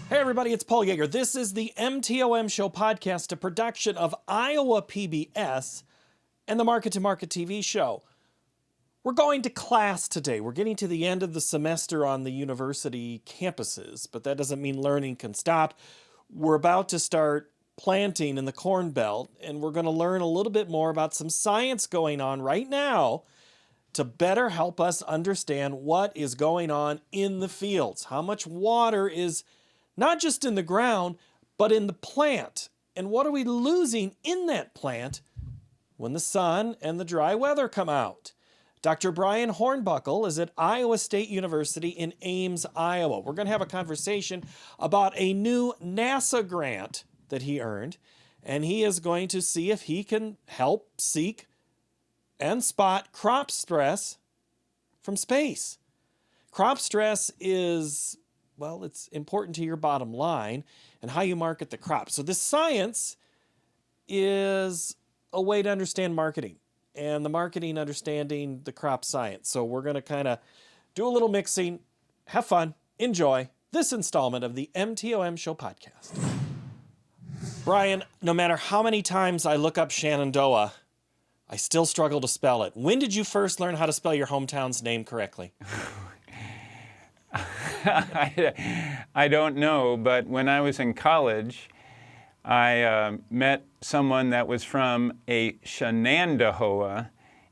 Hey everybody, it's Paul Yeager. This is the MTOM Show podcast, a production of Iowa PBS and the Market to Market TV show. We're going to class today. We're getting to the end of the semester on the university campuses, but that doesn't mean learning can stop. We're about to start planting in the Corn Belt, and we're going to learn a little bit more about some science going on right now to better help us understand what is going on in the fields, how much water is not just in the ground, but in the plant. And what are we losing in that plant when the sun and the dry weather come out? Dr. Brian Hornbuckle is at Iowa State University in Ames, Iowa. We're going to have a conversation about a new NASA grant that he earned, and he is going to see if he can help seek and spot crop stress from space. Crop stress is, well, it's important to your bottom line and how you market the crop. So this science is a way to understand marketing, and the marketing understanding the crop science. So we're going to kind of do a little mixing, have fun, enjoy this installment of the MTOM Show podcast. Brian, no matter how many times I look up Shenandoah, I still struggle to spell it. When did you first learn how to spell your hometown's name correctly? I don't know, but when I was in college, I met someone that was from a Shenandoah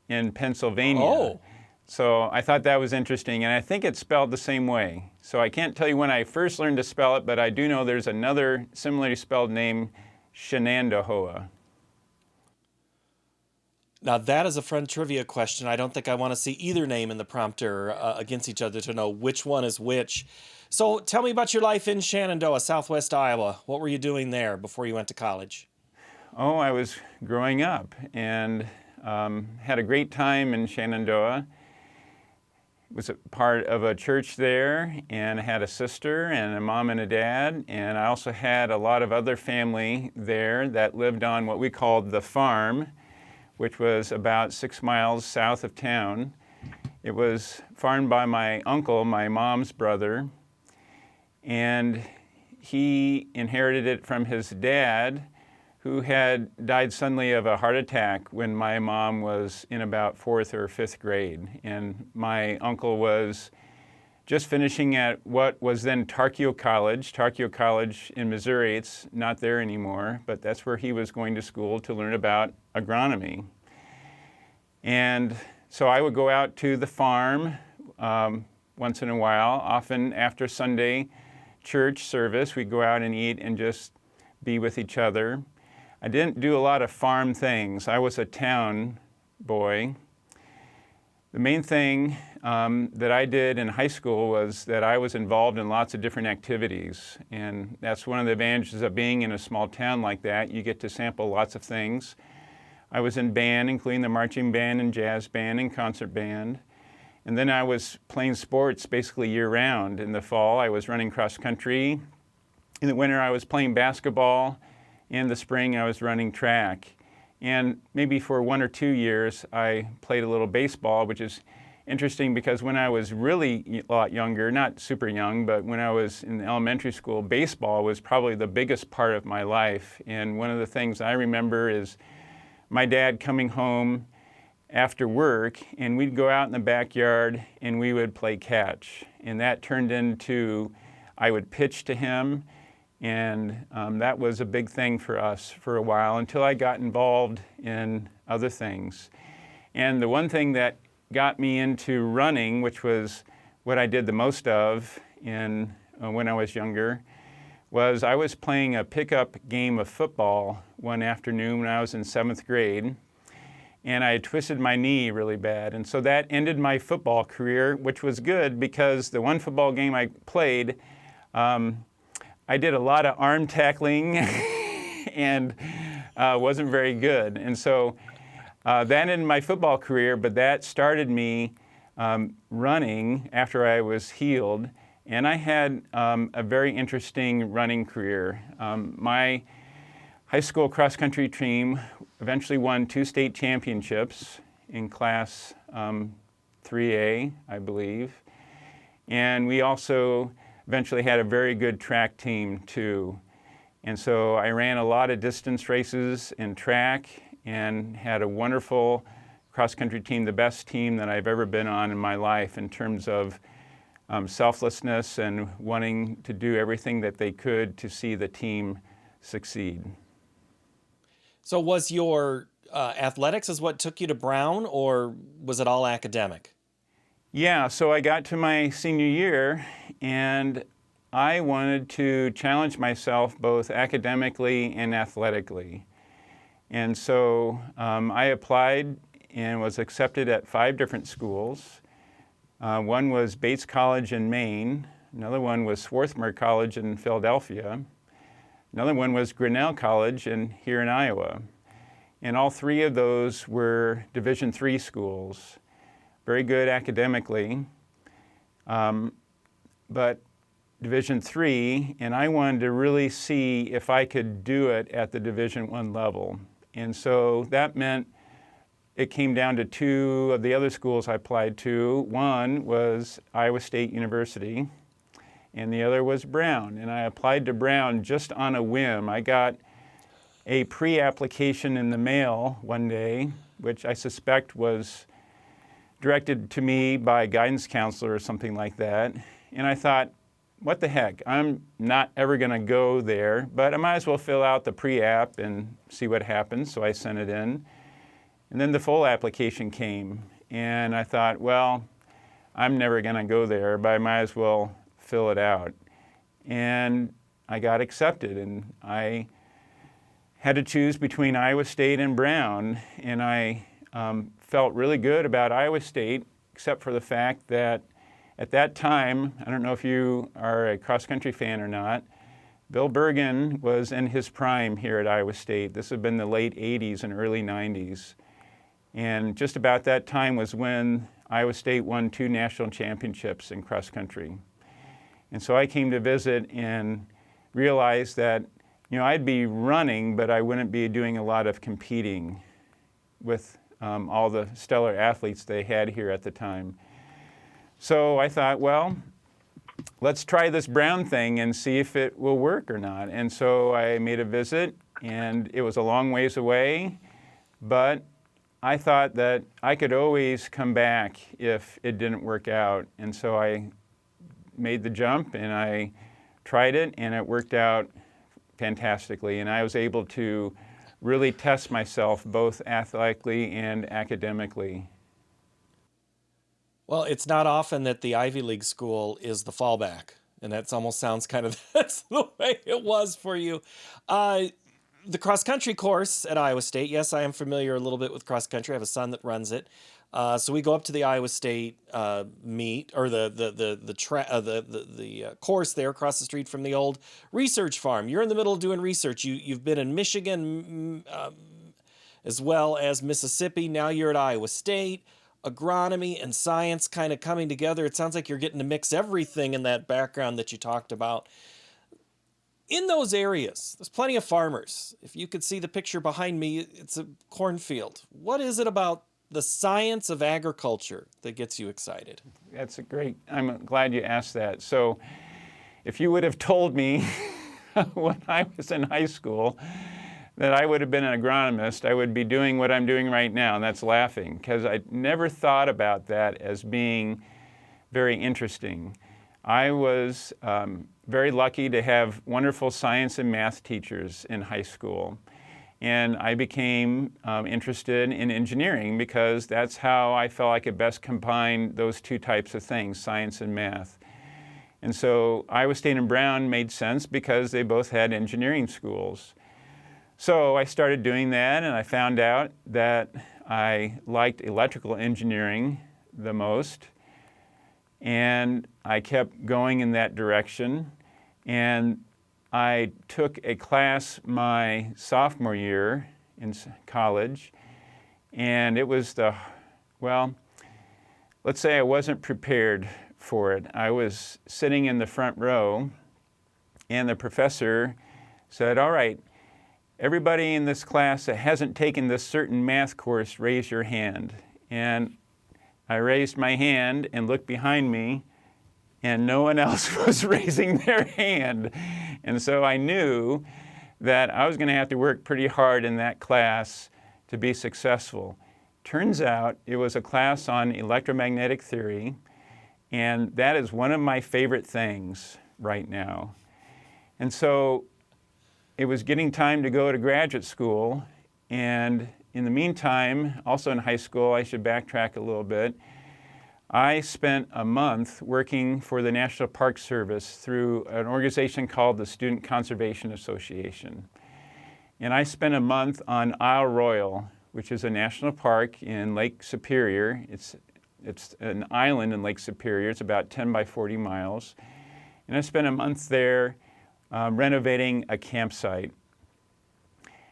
in Pennsylvania. Oh. So I thought that was interesting, and I think it's spelled the same way. So I can't tell you when I first learned to spell it, but I do know there's another similarly spelled name, Shenandoah. Now, that is a fun trivia question. I don't think I want to see either name in the prompter against each other to know which one is which. So tell me about your life in Shenandoah, southwest Iowa. What were you doing there before you went to college? Oh, I was growing up and had a great time in Shenandoah. Was a part of a church there, and I had a sister and a mom and a dad, and I also had a lot of other family there that lived on what we called the farm, which was about 6 miles south of town. It was farmed by my uncle, my mom's brother, and he inherited it from his dad, who had died suddenly of a heart attack when my mom was in about 4th or 5th grade. And my uncle was just finishing at what was then Tarkio College in Missouri. It's not there anymore, but that's where he was going to school to learn about agronomy. And so I would go out to the farm once in a while. Often after Sunday church service, we'd go out and eat and just be with each other. I didn't do a lot of farm things. I was a town boy. The main thing that I did in high school was that I was involved in lots of different activities. And that's one of the advantages of being in a small town like that. You get to sample lots of things. I was in band, including the marching band and jazz band and concert band. And then I was playing sports basically year-round. In the fall, I was running cross country. In the winter, I was playing basketball. In the spring, I was running track. And maybe for 1 or 2 years, I played a little baseball, which is interesting because when I was really a lot younger, not super young, but when I was in elementary school, baseball was probably the biggest part of my life. And one of the things I remember is my dad coming home after work, and we'd go out in the backyard and we would play catch. And that turned into, I would pitch to him, and that was a big thing for us for a while until I got involved in other things. And the one thing that got me into running, which was what I did the most of when I was younger, was I was playing a pickup game of football one afternoon when I was in 7th grade, and I had twisted my knee really bad. And so that ended my football career, which was good because the one football game I played, I did a lot of arm tackling and wasn't very good. And so that ended my football career, but that started me running after I was healed. And I had a very interesting running career. My high school cross-country team eventually won 2 state championships in Class 3A, I believe. And we also eventually had a very good track team too. And so I ran a lot of distance races in track and had a wonderful cross-country team, the best team that I've ever been on in my life in terms of selflessness and wanting to do everything that they could to see the team succeed. So was your athletics is what took you to Brown, or was it all academic? Yeah, so I got to my senior year and I wanted to challenge myself both academically and athletically. And so I applied and was accepted at 5 different schools. One was Bates College in Maine. Another one was Swarthmore College in Philadelphia. Another one was Grinnell College here in Iowa. And all 3 of those were Division III schools. Very good academically, but Division III, and I wanted to really see if I could do it at the Division I level. And so that meant it came down to 2 of the other schools I applied to. One was Iowa State University, and the other was Brown. And I applied to Brown just on a whim. I got a pre-application in the mail one day, which I suspect was directed to me by a guidance counselor or something like that. And I thought, what the heck, I'm not ever going to go there, but I might as well fill out the pre-app and see what happens. So I sent it in. And then the full application came. And I thought, well, I'm never going to go there, but I might as well fill it out. And I got accepted. And I had to choose between Iowa State and Brown. And I felt really good about Iowa State, except for the fact that at that time, I don't know if you are a cross-country fan or not, Bill Bergen was in his prime here at Iowa State. This had been the late 80s and early 90s. And just about that time was when Iowa State won 2 national championships in cross-country. And so I came to visit and realized that, I'd be running, but I wouldn't be doing a lot of competing with all the stellar athletes they had here at the time. So I thought, well, let's try this Brown thing and see if it will work or not. And so I made a visit, and it was a long ways away, but I thought that I could always come back if it didn't work out. And so I made the jump, and I tried it, and it worked out fantastically. And I was able to really test myself both athletically and academically. Well, it's not often that the Ivy League school is the fallback, and that almost sounds kind of that's the way it was for you. The cross-country course at Iowa State, yes, I am familiar a little bit with cross-country. I have a son that runs it. So we go up to the Iowa State meet, or the course there across the street from the old research farm. You're in the middle of doing research. You've been in Michigan as well as Mississippi. Now you're at Iowa State. Agronomy and science kind of coming together. It sounds like you're getting to mix everything in that background that you talked about. In those areas, there's plenty of farmers. If you could see the picture behind me, it's a cornfield. What is it about the science of agriculture that gets you excited? I'm glad you asked that. So if you would have told me when I was in high school that I would have been an agronomist, I would be doing what I'm doing right now, and that's laughing, because I never thought about that as being very interesting. I was very lucky to have wonderful science and math teachers in high school, and I became interested in engineering because that's how I felt I could best combine those 2 types of things, science and math. And so Iowa State and Brown made sense because they both had engineering schools. So I started doing that, and I found out that I liked electrical engineering the most, and I kept going in that direction. And I took a class my sophomore year in college, and it was let's say I wasn't prepared for it. I was sitting in the front row, and the professor said, all right, everybody in this class that hasn't taken this certain math course, raise your hand. And I raised my hand and looked behind me, and no one else was raising their hand. And so I knew that I was going to have to work pretty hard in that class to be successful. Turns out it was a class on electromagnetic theory, and that is one of my favorite things right now. And so it was getting time to go to graduate school, and in the meantime, also in high school, I should backtrack a little bit, I spent a month working for the National Park Service through an organization called the Student Conservation Association. And I spent a month on Isle Royale, which is a national park in Lake Superior. It's an island in Lake Superior. It's about 10 by 40 miles. And I spent a month there renovating a campsite.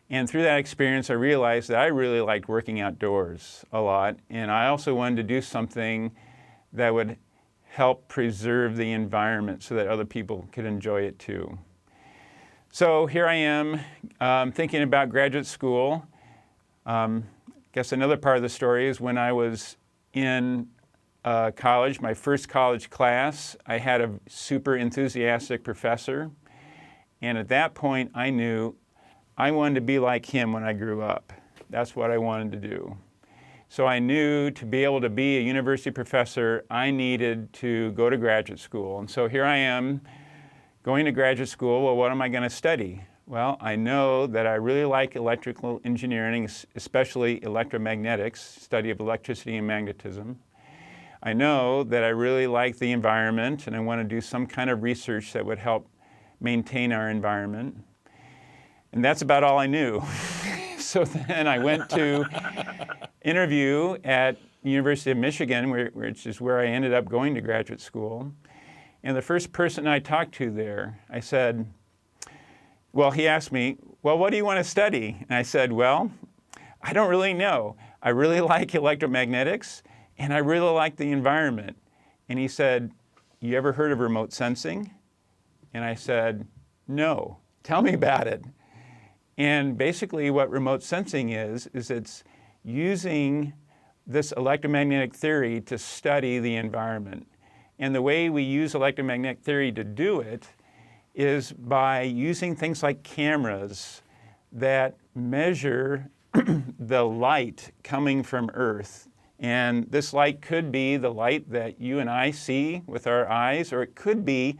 And through that experience, I realized that I really liked working outdoors a lot. And I also wanted to do something that would help preserve the environment so that other people could enjoy it too. So here I am thinking about graduate school. Guess another part of the story is when I was in college, my first college class, I had a super enthusiastic professor. And at that point, I knew I wanted to be like him when I grew up. That's what I wanted to do. So I knew to be able to be a university professor, I needed to go to graduate school. And so here I am going to graduate school. Well, what am I going to study? Well, I know that I really like electrical engineering, especially electromagnetics, study of electricity and magnetism. I know that I really like the environment, and I want to do some kind of research that would help maintain our environment. And that's about all I knew. So then I went to interview at University of Michigan, which is where I ended up going to graduate school. And the first person I talked to there, I said, well, he asked me, well, what do you want to study? And I said, well, I don't really know. I really like electromagnetics, and I really like the environment. And he said, you ever heard of remote sensing? And I said, no. Tell me about it. And basically what remote sensing is it's using this electromagnetic theory to study the environment. And the way we use electromagnetic theory to do it is by using things like cameras that measure the light coming from Earth. And this light could be the light that you and I see with our eyes, or it could be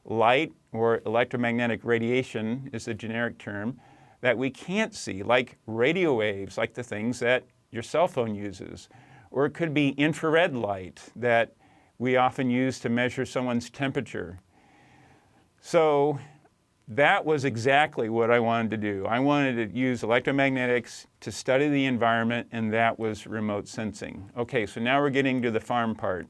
light or electromagnetic radiation is the generic term that we can't see, like radio waves, like the things that your cell phone uses. Or it could be infrared light that we often use to measure someone's temperature. So that was exactly what I wanted to do. I wanted to use electromagnetics to study the environment, and that was remote sensing. Okay, so now we're getting to the farm part.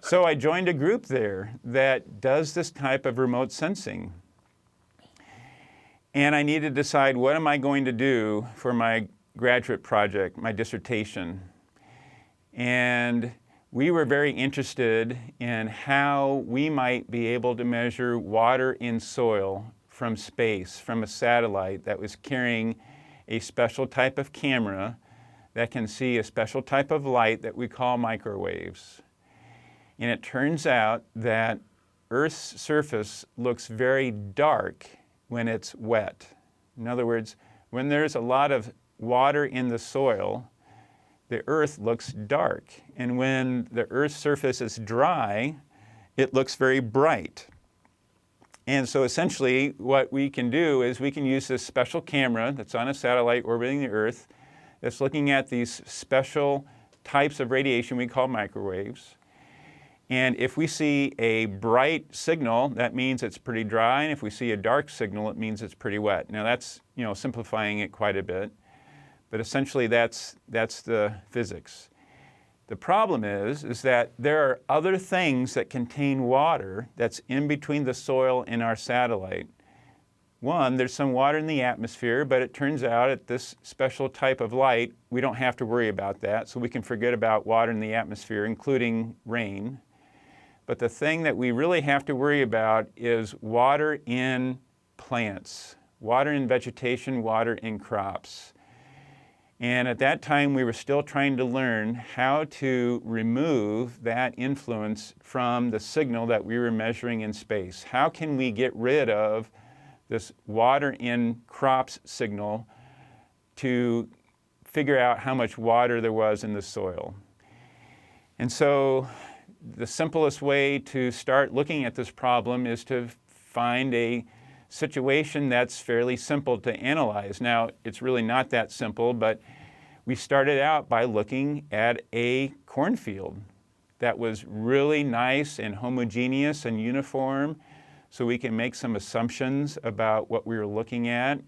So I joined a group there that does this type of remote sensing. And I needed to decide, what am I going to do for my graduate project, my dissertation? And we were very interested in how we might be able to measure water in soil from space, from a satellite that was carrying a special type of camera that can see a special type of light that we call microwaves. And it turns out that Earth's surface looks very dark when it's wet. In other words, when there's a lot of water in the soil, the Earth looks dark. And when the Earth's surface is dry, it looks very bright. And so essentially what we can do is we can use this special camera that's on a satellite orbiting the Earth that's looking at these special types of radiation we call microwaves. And if we see a bright signal, that means it's pretty dry, and if we see a dark signal, it means it's pretty wet. Now that's, simplifying it quite a bit, but essentially that's the physics. The problem is that there are other things that contain water that's in between the soil and our satellite. One, there's some water in the atmosphere, but it turns out at this special type of light, we don't have to worry about that, so we can forget about water in the atmosphere, including rain. But the thing that we really have to worry about is water in plants, water in vegetation, water in crops. And at that time, we were still trying to learn how to remove that influence from the signal that we were measuring in space. How can we get rid of this water in crops signal to figure out how much water there was in the soil? And so the simplest way to start looking at this problem is to find a situation that's fairly simple to analyze. Now, it's really not that simple, but we started out by looking at a cornfield that was really nice and homogeneous and uniform, so we can make some assumptions about what we were looking at.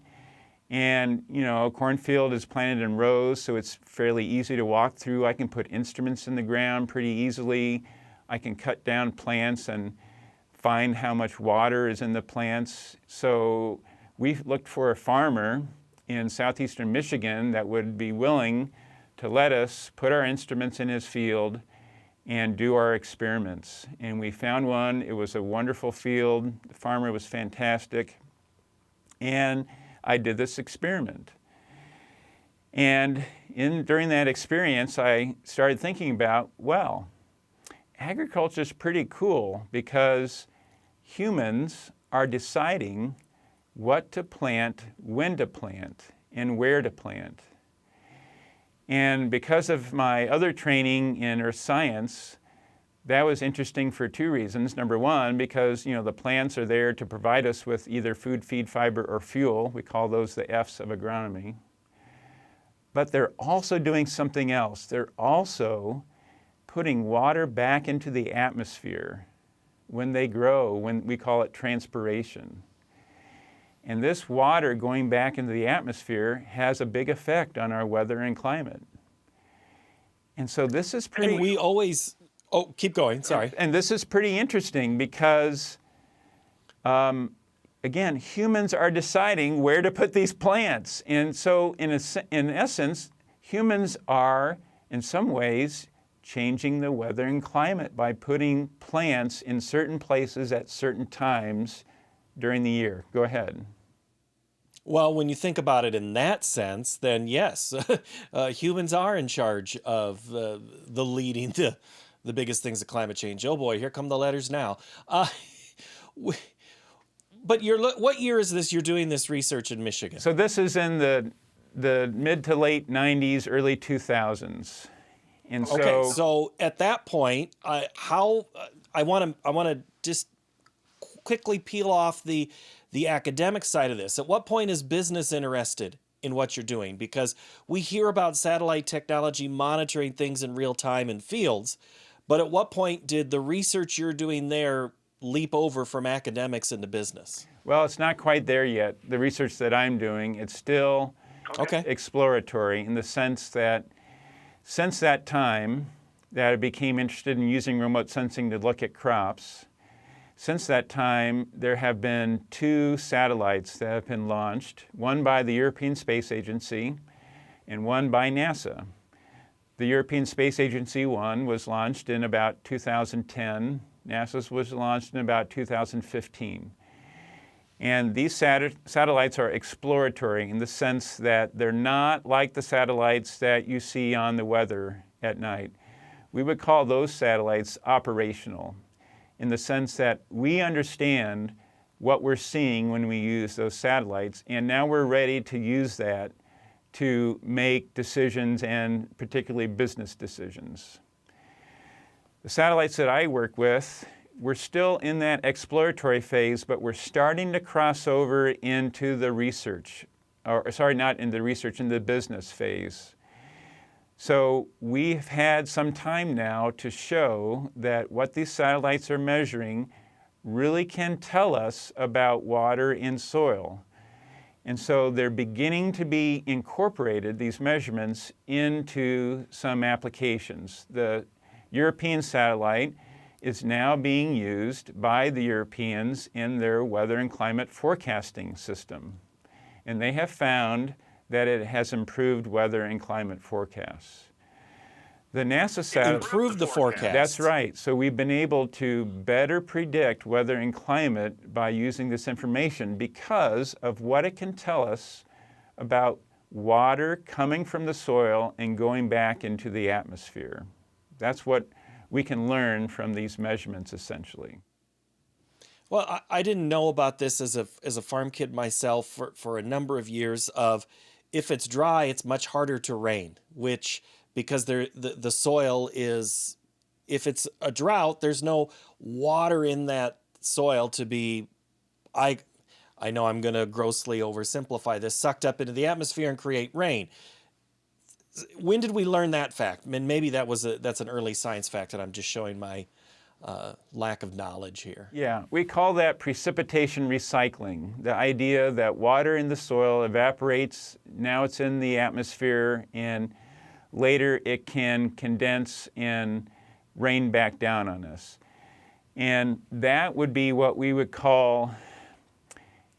And, a cornfield is planted in rows, so it's fairly easy to walk through. I can put instruments in the ground pretty easily. I can cut down plants and find how much water is in the plants. So we looked for a farmer in southeastern Michigan that would be willing to let us put our instruments in his field and do our experiments. And we found one. It was a wonderful field. The farmer was fantastic. And I did this experiment. And during that experience, I started thinking about, well, agriculture is pretty cool because humans are deciding what to plant, when to plant, and where to plant. And because of my other training in earth science, that was interesting for two reasons. Number one, because the plants are there to provide us with either food, feed, fiber, or fuel. We call those the F's of agronomy. But they're also doing something else. They're also putting water back into the atmosphere when they grow, when we call it transpiration. And this water going back into the atmosphere has a big effect on our weather and climate. And so this is pretty... And we always... Oh, keep going, sorry. And this is pretty interesting because, again, humans are deciding where to put these plants. And so in essence, humans are, in some ways, changing the weather and climate by putting plants in certain places at certain times during the year. Go ahead. Well, when you think about it in that sense, then yes, humans are in charge of the leading the biggest things of climate change. Oh boy, here come the letters now. But what year is this? You're doing this research in Michigan. So this is in the mid to late 90s, early 2000s. And so at that point, I want to just quickly peel off the academic side of this. At what point is business interested in what you're doing? Because we hear about satellite technology monitoring things in real time in fields, but at what point did the research you're doing there leap over from academics into business? Well, it's not quite there yet. The research that I'm doing, it's still exploratory in the sense that since that time that I became interested in using remote sensing to look at crops, since that time, there have been 2 satellites that have been launched, one by the European Space Agency and one by NASA. The European Space Agency one was launched in about 2010. NASA's was launched in about 2015. And these satellites are exploratory in the sense that they're not like the satellites that you see on the weather at night. We would call those satellites operational, in the sense that we understand what we're seeing when we use those satellites, and now we're ready to use that to make decisions, and particularly business decisions. The satellites that I work with, we're still in that exploratory phase, but we're starting to cross over into the research, in the business phase. So we've had some time now to show that what these satellites are measuring really can tell us about water in soil. And so they're beginning to be incorporated, these measurements, into some applications. The European satellite is now being used by the Europeans in their weather and climate forecasting system. And they have found that it has improved weather and climate forecasts. The NASA satellite improved the forecast. That's right. So we've been able to better predict weather and climate by using this information because of what it can tell us about water coming from the soil and going back into the atmosphere. That's what we can learn from these measurements, essentially. Well, I didn't know about this as a farm kid myself for a number of years of if it's dry, it's much harder to rain, which because the soil is, if it's a drought, there's no water in that soil to be, I I know I'm going to grossly oversimplify this, sucked up into the atmosphere and create rain. When did we learn that fact? And maybe that's an early science fact, and I'm just showing my lack of knowledge here. Yeah, we call that precipitation recycling. The idea that water in the soil evaporates, now it's in the atmosphere, and later it can condense and rain back down on us. And that would be what we would call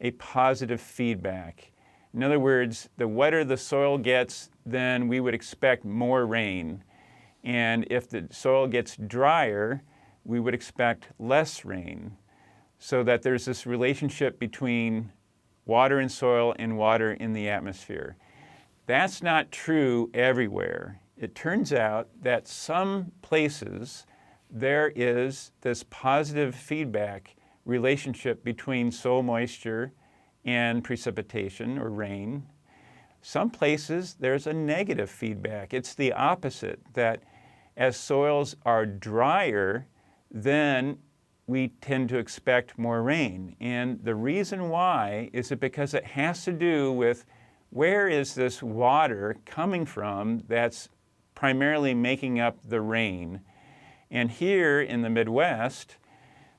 a positive feedback. In other words, the wetter the soil gets, then we would expect more rain. And if the soil gets drier, we would expect less rain. So that there's this relationship between water in soil and water in the atmosphere. That's not true everywhere. It turns out that some places there is this positive feedback relationship between soil moisture and precipitation or rain. Some places there's a negative feedback. It's the opposite, that as soils are drier, then we tend to expect more rain. And the reason why is because it has to do with where is this water coming from that's primarily making up the rain. And here in the Midwest,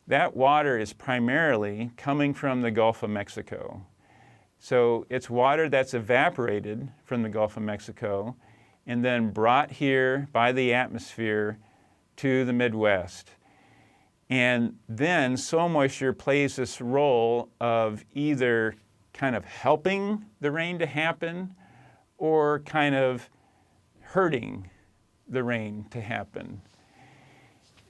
that water is primarily coming from the Gulf of Mexico. So it's water that's evaporated from the Gulf of Mexico and then brought here by the atmosphere to the Midwest. And then soil moisture plays this role of either kind of helping the rain to happen or kind of hurting the rain to happen.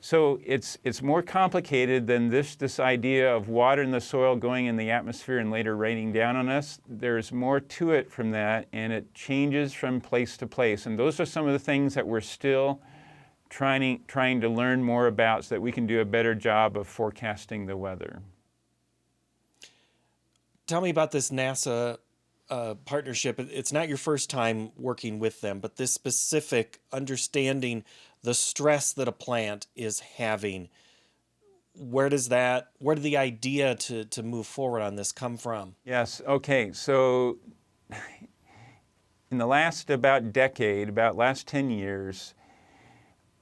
So it's more complicated than this idea of water in the soil going in the atmosphere and later raining down on us. There's more to it from that, and it changes from place to place. And those are some of the things that we're still trying to learn more about so that we can do a better job of forecasting the weather. Tell me about this NASA partnership. It's not your first time working with them, but this specific understanding the stress that a plant is having. Where did the idea to move forward on this come from? Yes, okay, so in the last about 10 years,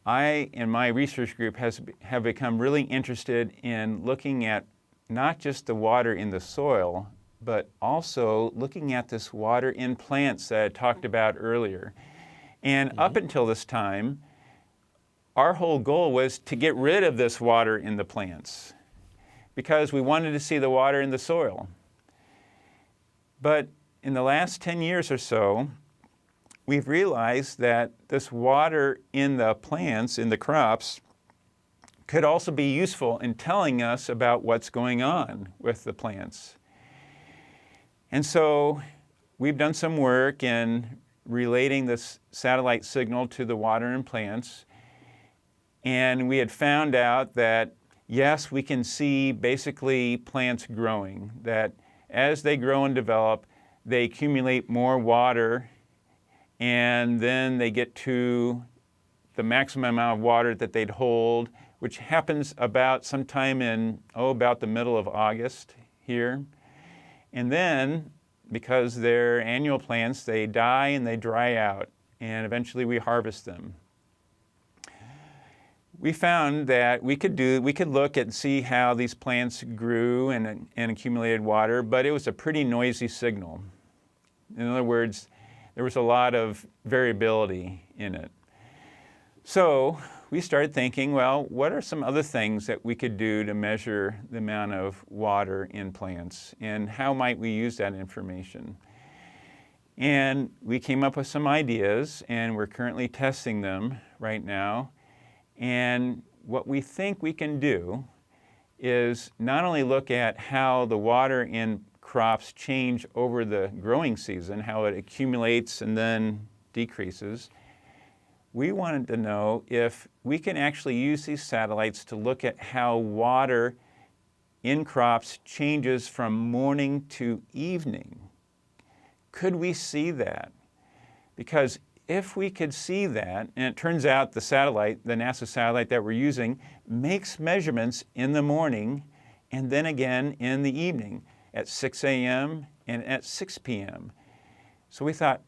I and my research group have become really interested in looking at not just the water in the soil, but also looking at this water in plants that I talked about earlier. And up until this time, our whole goal was to get rid of this water in the plants because we wanted to see the water in the soil. But in the last 10 years or so, we've realized that this water in the plants, in the crops, could also be useful in telling us about what's going on with the plants. And so we've done some work in relating this satellite signal to the water in plants. And we had found out that, yes, we can see basically plants growing, that as they grow and develop, they accumulate more water, and then they get to the maximum amount of water that they'd hold, which happens about sometime in, about the middle of August here. And then, because they're annual plants, they die and they dry out, and eventually we harvest them. We found that we could look and see how these plants grew and accumulated water, but it was a pretty noisy signal. In other words, there was a lot of variability in it. So we started thinking, well, what are some other things that we could do to measure the amount of water in plants, and how might we use that information? And we came up with some ideas, and we're currently testing them right now. And what we think we can do is not only look at how the water in crops change over the growing season, how it accumulates and then decreases. We wanted to know if we can actually use these satellites to look at how water in crops changes from morning to evening. Could we see that? Because if we could see that, and it turns out the satellite, the NASA satellite that we're using, makes measurements in the morning and then again in the evening at 6 a.m. and at 6 p.m. So we thought,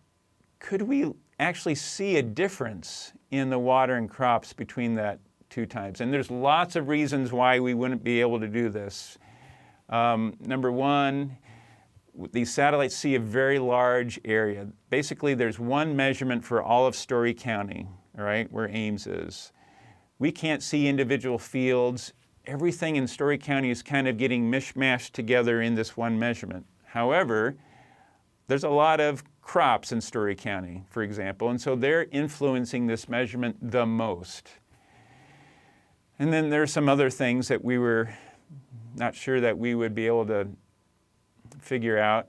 could we actually see a difference in the water and crops between that two times? And there's lots of reasons why we wouldn't be able to do this. Number one, these satellites see a very large area. Basically, there's one measurement for all of Story County, all right, where Ames is. We can't see individual fields. Everything in Story County is kind of getting mishmashed together in this one measurement. However, there's a lot of crops in Story County, for example, and so they're influencing this measurement the most. And then there's some other things that we were not sure that we would be able to figure out.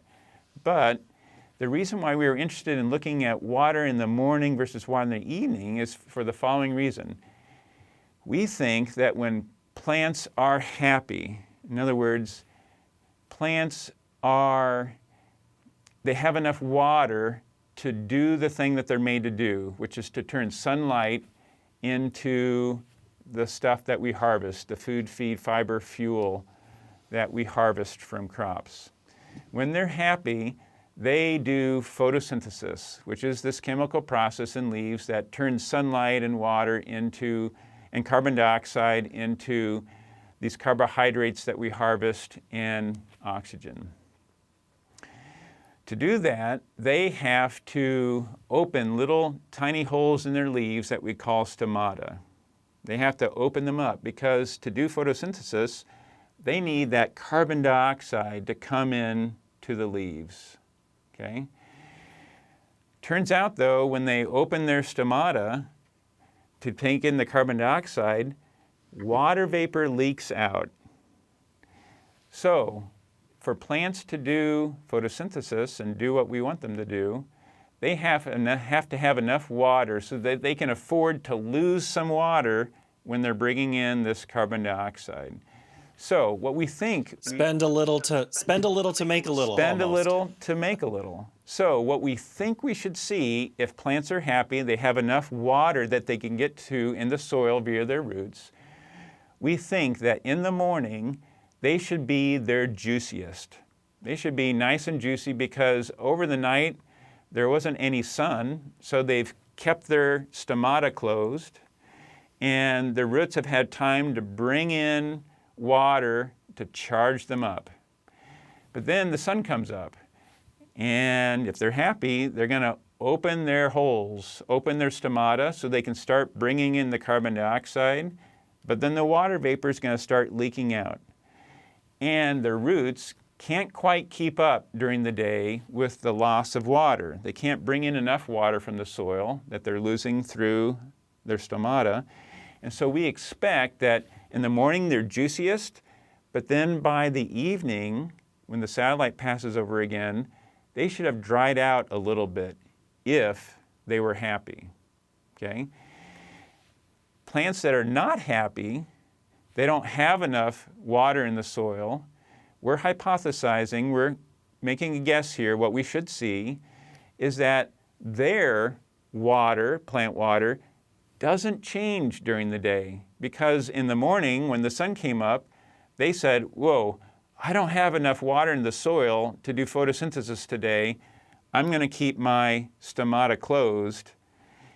But the reason why we were interested in looking at water in the morning versus water in the evening is for the following reason. We think that when plants are happy, in other words, plants they have enough water to do the thing that they're made to do, which is to turn sunlight into the stuff that we harvest, the food, feed, fiber, fuel that we harvest from crops. When they're happy, they do photosynthesis, which is this chemical process in leaves that turns sunlight and water into, and carbon dioxide into these carbohydrates that we harvest and oxygen. To do that, they have to open little tiny holes in their leaves that we call stomata. They have to open them up because to do photosynthesis, they need that carbon dioxide to come in to the leaves, okay? Turns out though, when they open their stomata to take in the carbon dioxide, water vapor leaks out. So, for plants to do photosynthesis and do what we want them to do, they have to have enough water so that they can afford to lose some water when they're bringing in this carbon dioxide. So what we think... Spend a little to make a little. Spend almost. a little to make a little. So what we think we should see, if plants are happy, they have enough water that they can get to in the soil via their roots, we think that in the morning, they should be their juiciest. They should be nice and juicy because over the night, there wasn't any sun, so they've kept their stomata closed, and the roots have had time to bring in water to charge them up. But then the sun comes up, and if they're happy, they're going to open their holes, open their stomata so they can start bringing in the carbon dioxide, but then the water vapor is going to start leaking out. And the roots can't quite keep up during the day with the loss of water. They can't bring in enough water from the soil that they're losing through their stomata. And so we expect that in the morning they're juiciest, but then by the evening, when the satellite passes over again, they should have dried out a little bit if they were happy, okay? Plants that are not happy, they don't have enough water in the soil. We're hypothesizing, we're making a guess here, what we should see is that their water, plant water, doesn't change during the day because in the morning when the sun came up, they said, whoa, I don't have enough water in the soil to do photosynthesis today. I'm going to keep my stomata closed.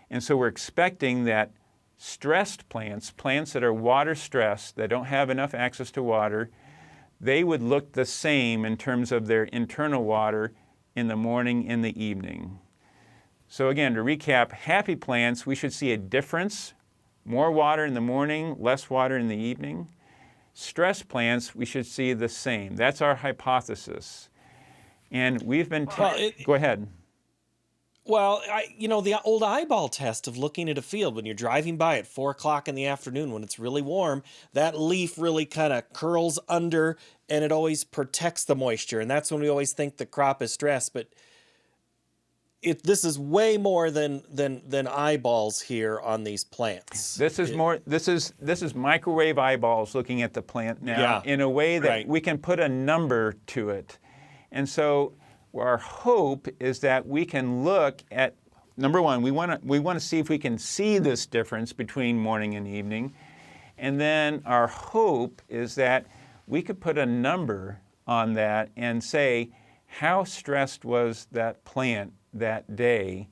And so we're expecting that stressed plants, plants that are water stressed, that don't have enough access to water, they would look the same in terms of their internal water in the morning and the evening. So again, to recap, happy plants, we should see a difference, more water in the morning, less water in the evening. Stressed plants, we should see the same. That's our hypothesis. And we've been... Go ahead. Well, the old eyeball test of looking at a field when you're driving by at 4 o'clock in the afternoon when it's really warm, that leaf really kind of curls under and it always protects the moisture. And that's when we always think the crop is stressed. But this is way more than eyeballs here on these plants. This is microwave eyeballs looking at the plant now in a way that we can put a number to it. And so our hope is that we can look at, number one, we want to see if we can see this difference between morning and evening. And then our hope is that we could put a number on that and say, how stressed was that plant that day?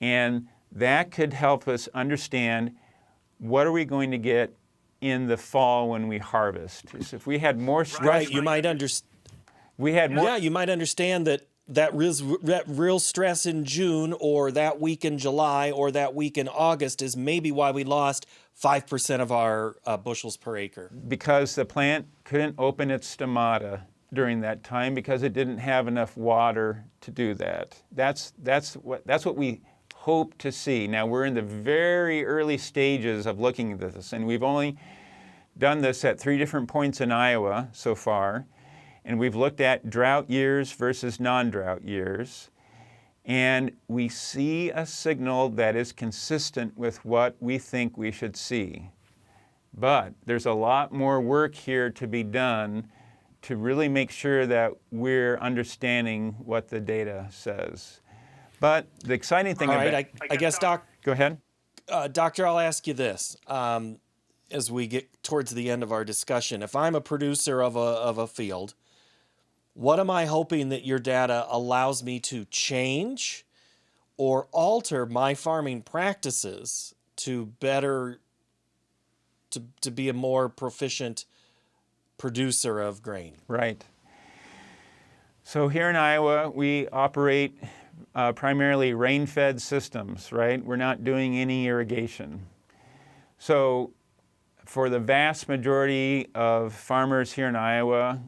And that could help us understand what are we going to get in the fall when we harvest. If we had more stress, right, you might understand. We had more. Yeah, you might understand that real stress in June or that week in July or that week in August is maybe why we lost 5% of our bushels per acre. Because the plant couldn't open its stomata during that time because it didn't have enough water to do that. That's what we hope to see. Now we're in the very early stages of looking at this, and we've only done this at 3 different points in Iowa so far. And we've looked at drought years versus non-drought years. And we see a signal that is consistent with what we think we should see. But there's a lot more work here to be done to really make sure that we're understanding what the data says. But the exciting thing about it... I guess, Doc... Go ahead. Doctor, I'll ask you this. As we get towards the end of our discussion, if I'm a producer of a field, what am I hoping that your data allows me to change or alter my farming practices to be a more proficient producer of grain? Right. So here in Iowa, we operate primarily rain-fed systems, right? We're not doing any irrigation. So for the vast majority of farmers here in Iowa,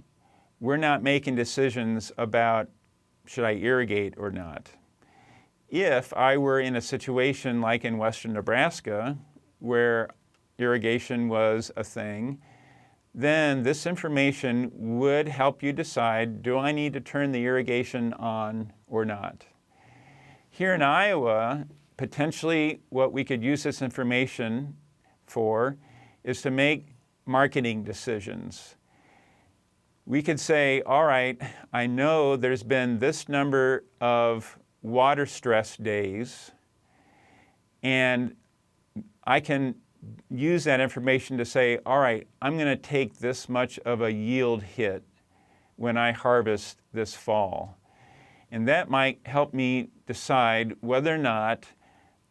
we're not making decisions about should I irrigate or not. If I were in a situation like in western Nebraska, where irrigation was a thing, then this information would help you decide, do I need to turn the irrigation on or not? Here in Iowa, potentially what we could use this information for is to make marketing decisions. We could say, all right, I know there's been this number of water stress days, and I can use that information to say, all right, I'm going to take this much of a yield hit when I harvest this fall. And that might help me decide whether or not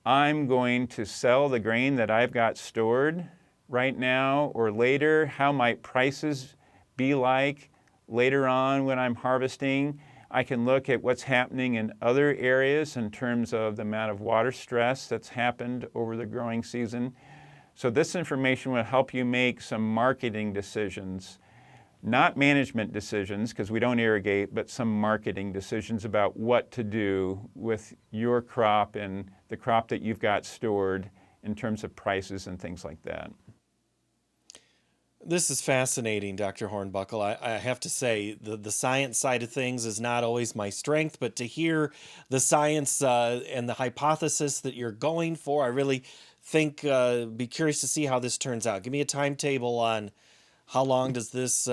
I'm going to sell the grain that I've got stored right now or later. How might prices be like later on when I'm harvesting? I can look at what's happening in other areas in terms of the amount of water stress that's happened over the growing season. So this information will help you make some marketing decisions, not management decisions because we don't irrigate, but some marketing decisions about what to do with your crop and the crop that you've got stored in terms of prices and things like that. This is fascinating, Dr. Hornbuckle. I have to say, the science side of things is not always my strength, but to hear the science and the hypothesis that you're going for, I really think, be curious to see how this turns out. Give me a timetable on how long does this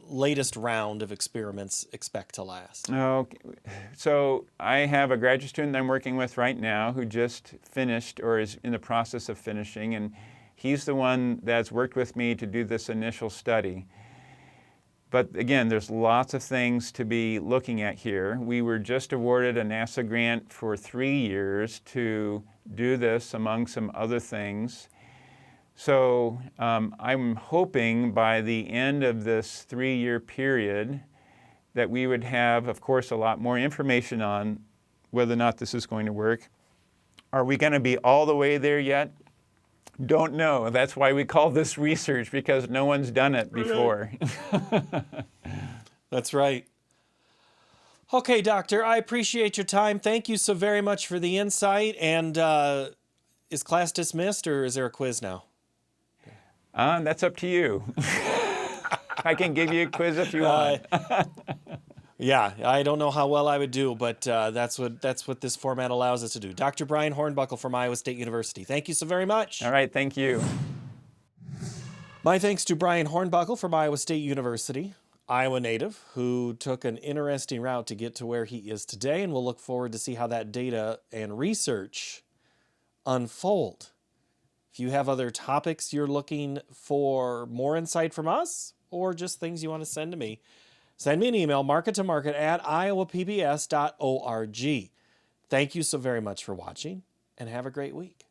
latest round of experiments expect to last? Okay. So I have a graduate student I'm working with right now who just finished or is in the process of finishing, and he's the one that's worked with me to do this initial study. But again, there's lots of things to be looking at here. We were just awarded a NASA grant for 3 years to do this among some other things. So I'm hoping by the end of this 3-year period that we would have, of course, a lot more information on whether or not this is going to work. Are we going to be all the way there yet? Don't know. That's why we call this research, because no one's done it before. That's right. Okay, doctor, I appreciate your time. Thank you so very much for the insight. And is class dismissed, or is there a quiz now? That's up to you. I can give you a quiz if you want. Yeah, I don't know how well I would do, but that's what this format allows us to do. Dr. Brian Hornbuckle from Iowa State University. Thank you so very much. All right, thank you. My thanks to Brian Hornbuckle from Iowa State University, Iowa native, who took an interesting route to get to where he is today, and we'll look forward to see how that data and research unfold. If you have other topics you're looking for more insight from us, or just things you want to send to me, send me an email, markettomarket@iowapbs.org. Thank you so very much for watching, and have a great week.